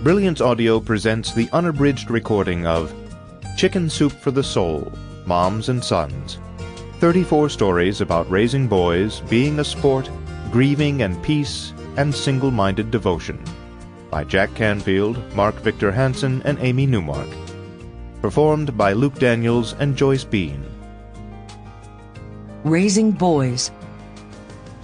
Brilliance Audio presents the unabridged recording of Chicken Soup for the Soul, Moms and Sons. 34 stories about raising boys, being a sport, grieving and peace, and single-minded devotion. By Jack Canfield, Mark Victor Hansen, and Amy Newmark. Performed by Luke Daniels and Joyce Bean. Raising boys.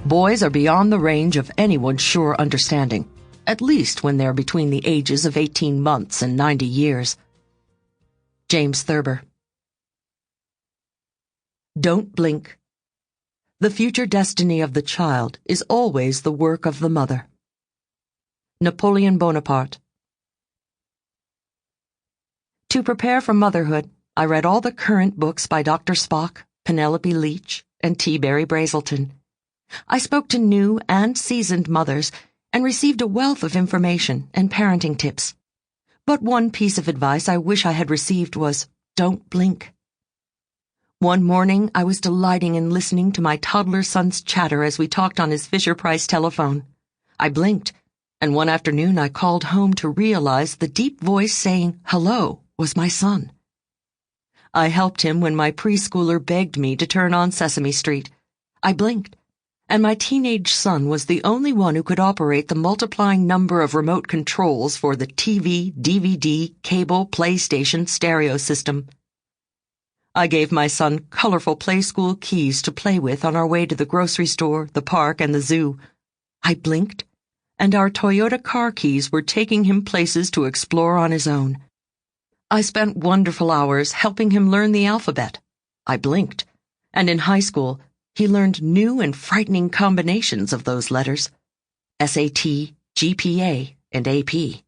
Boys are beyond the range of anyone's sure understanding, at least when they're between the ages of 18 months and 90 years. James Thurber. Don't blink. The future destiny of the child is always the work of the mother. Napoleon Bonaparte. To prepare for motherhood, I read all the current books by Dr. Spock, Penelope Leach, and T. Barry Brazelton. I spoke to new and seasoned mothers and received a wealth of information and parenting tips. But one piece of advice I wish I had received was, don't blink. One morning, I was delighting in listening to my toddler son's chatter as we talked on his Fisher-Price telephone. I blinked, and one afternoon I called home to realize the deep voice saying, hello, was my son. I helped him when my preschooler begged me to turn on Sesame Street. I blinked, and my teenage son was the only one who could operate the multiplying number of remote controls for the TV, DVD, cable, PlayStation stereo system. I gave my son colorful Play-School keys to play with on our way to the grocery store, the park, and the zoo. I blinked, and our Toyota car keys were taking him places to explore on his own. I spent wonderful hours helping him learn the alphabet. I blinked, and in high school, he learned new and frightening combinations of those letters: SAT, GPA, and AP.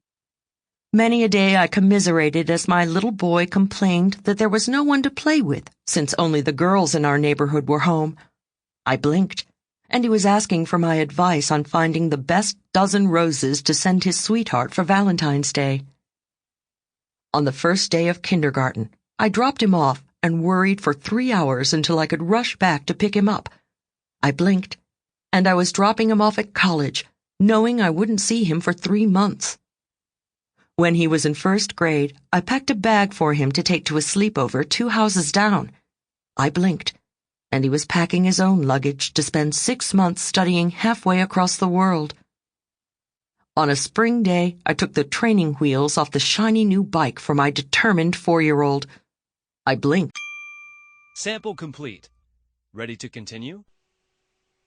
Many a day I commiserated as my little boy complained that there was no one to play with, since only the girls in our neighborhood were home. I blinked, and he was asking for my advice on finding the best dozen roses to send his sweetheart for Valentine's Day. On the first day of kindergarten, I dropped him off and worried for 3 hours until I could rush back to pick him up. I blinked, and I was dropping him off at college, knowing I wouldn't see him for 3 months. When he was in first grade, I packed a bag for him to take to a sleepover 2 houses down. I blinked, and he was packing his own luggage to spend 6 months studying halfway across the world. On a spring day, I took the training wheels off the shiny new bike for my determined 4-year-old. I blinked. Sample complete. Ready to continue?